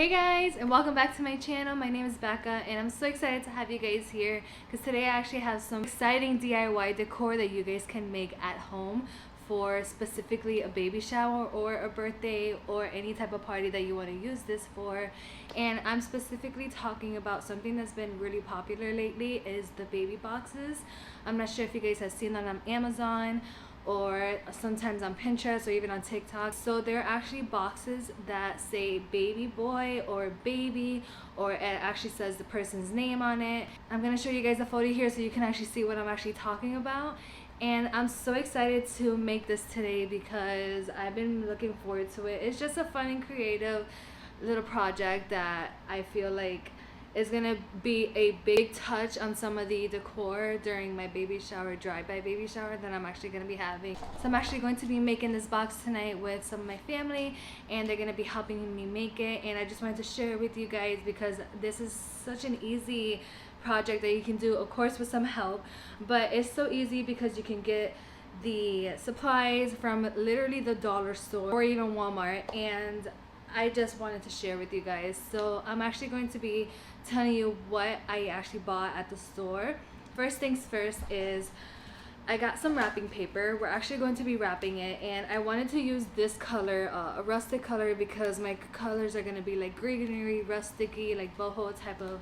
Hey guys, and welcome back to my channel. My name is Becca and I'm so excited to have you guys here because today I actually have some exciting DIY decor that you guys can make at home for specifically a baby shower or a birthday or any type of party that you want to use this for. And I'm specifically talking about something that's been really popular lately is the baby boxes. I'm not sure if you guys have seen them on Amazon or sometimes on Pinterest or even on TikTok. So there are actually boxes that say baby boy or baby, or it actually says the person's name on it. I'm gonna show you guys a photo here so you can actually see what I'm actually talking about. And I'm so excited to make this today because I've been looking forward to it. It's just a fun and creative little project that I feel like is gonna be a big touch on some of the decor during my baby shower, drive-by baby shower that I'm actually gonna be having. So I'm actually going to be making this box tonight with some of my family and they're gonna be helping me make it, and I just wanted to share it with you guys because this is such an easy project that you can do, of course with some help, but it's so easy because you can get the supplies from literally the dollar store or even Walmart, and I just wanted to share with you guys. So I'm actually going to be telling you what I actually bought at the store. First things first is I got some wrapping paper. We're actually going to be wrapping it, and I wanted to use this color, a rustic color, because my colors are going to be like greenery, rusticy, like boho type of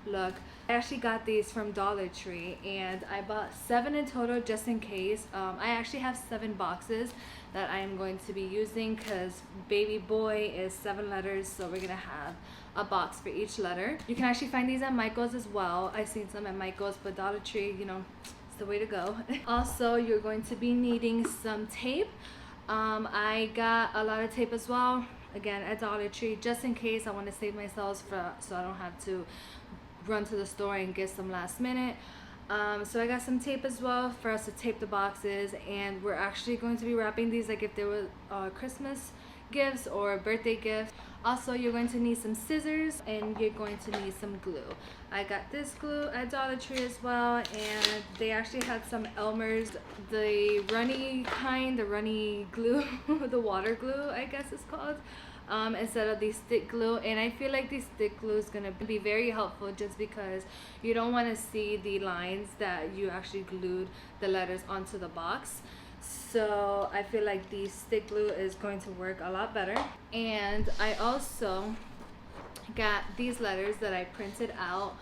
look. I actually got these from Dollar Tree and I bought 7 in total just in case. I actually have 7 boxes that I am going to be using because baby boy is 7 letters, so we're gonna have a box for each letter. You can actually find these at Michael's as well. I've seen some at Michael's, but Dollar Tree, you know, it's the way to go. Also, you're going to be needing some tape. I got a lot of tape as well, again at Dollar Tree, just in case I want to save myself so I don't have to run to the store and get some last minute. So I got some tape as well for us to tape the boxes, and we're actually going to be wrapping these like if they were Christmas gifts or birthday gifts. Also, you're going to need some scissors and you're going to need some glue. I got this glue at Dollar Tree as well, and they actually had some Elmer's, the runny kind, the runny glue, the water glue I guess it's called, instead of the stick glue. And I feel like the stick glue is going to be very helpful just because you don't want to see the lines that you actually glued the letters onto the box. So I feel like the stick glue is going to work a lot better. And I also got these letters that I printed out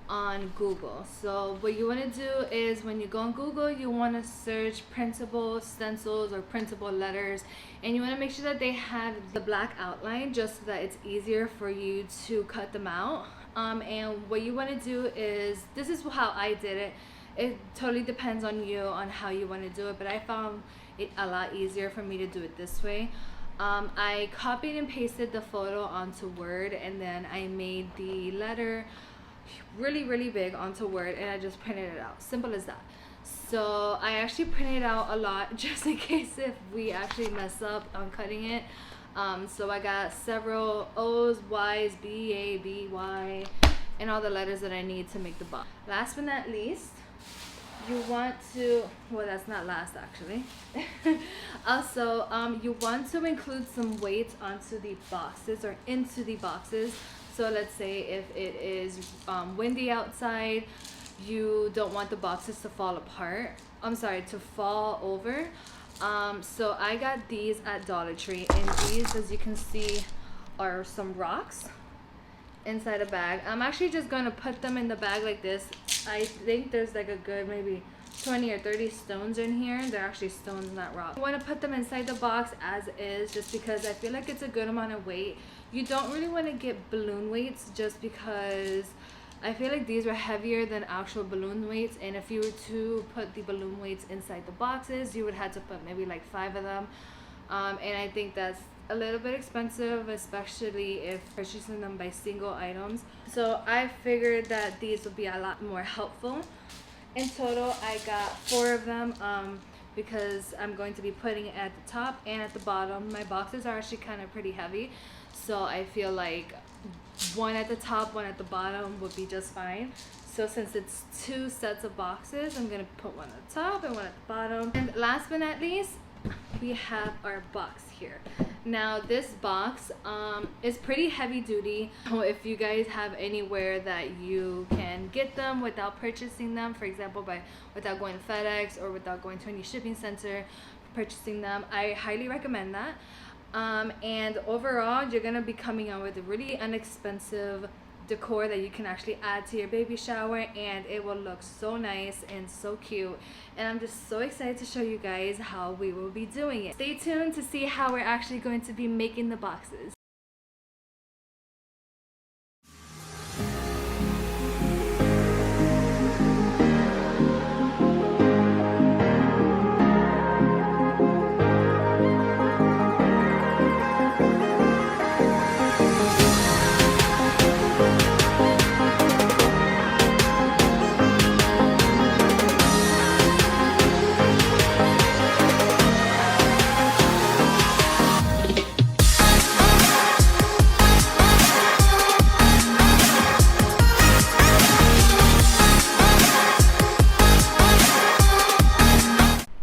on Google. So what you want to do is when you go on Google, you want to search printable stencils or printable letters, and you want to make sure that they have the black outline just so that it's easier for you to cut them out. And what you want to do is, this is how I did it. It totally depends on you on how you want to do it, but I found it a lot easier for me to do it this way. I copied and pasted the photo onto Word, and then I made the letter really big onto Word, and I just printed it out. Simple as that. So I actually printed out a lot just in case if we actually mess up on cutting it. So I got several O's, Y's, B, A, B, Y, and all the letters that I need to make the box. Last but not least, you want to, well, that's not last actually. Also, you want to include some weight onto the boxes or into the boxes. So let's say if it is windy outside, you don't want the boxes to fall apart. I'm sorry, to fall over. So I got these at Dollar Tree, and these, as you can see, are some rocks inside a bag. I'm actually just going to put them in the bag like this. I think there's like a good maybe 20 or 30 stones in here. They're actually stones, not rocks. I want to put them inside the box as is just because I feel like it's a good amount of weight. You don't really want to get balloon weights just because I feel like these were heavier than actual balloon weights, and if you were to put the balloon weights inside the boxes, you would have to put maybe like 5 of them. And I think that's a little bit expensive, especially if purchasing them by single items. So I figured that these would be a lot more helpful. In total, I got 4 of them because I'm going to be putting it at the top and at the bottom. My boxes are actually kind of pretty heavy, so I feel like 1 at the top, 1 at the bottom would be just fine. So since it's 2 sets of boxes, I'm going to put 1 at the top and 1 at the bottom. And last but not least, we have our box here. Now this box is pretty heavy duty. So if you guys have anywhere that you can get them without purchasing them, for example without going to FedEx or without going to any shipping center, purchasing them, I highly recommend that. And overall, you're gonna be coming out with a really inexpensive decor that you can actually add to your baby shower, and it will look so nice and so cute. And I'm just so excited to show you guys how we will be doing it. Stay tuned to see how we're actually going to be making the boxes.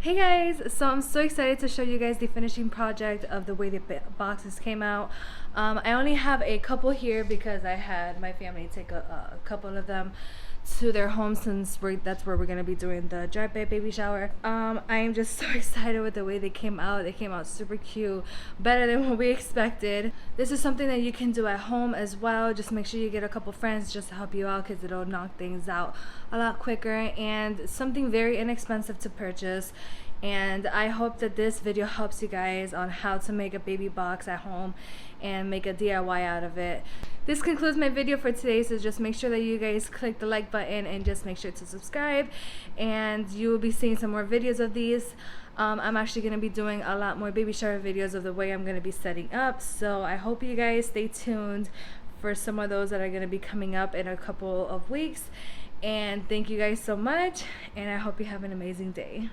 Hey guys, so I'm so excited to show you guys the finishing project of the way the boxes came out. I only have a couple here because I had my family take a couple of them to their home, since that's where we're going to be doing the drive-by baby shower. I am just so excited with the way they came out. They came out super cute, better than what we expected. This is something that you can do at home as well. Just make sure you get a couple friends just to help you out, because it'll knock things out a lot quicker, and something very inexpensive to purchase. And I hope that this video helps you guys on how to make a baby box at home and make a DIY out of it. This concludes my video for today, so just make sure that you guys click the like button and just make sure to subscribe, and you will be seeing some more videos of these. I'm actually going to be doing a lot more baby shower videos of the way I'm going to be setting up, so I hope you guys stay tuned for some of those that are going to be coming up in a couple of weeks. And thank you guys so much, and I hope you have an amazing day.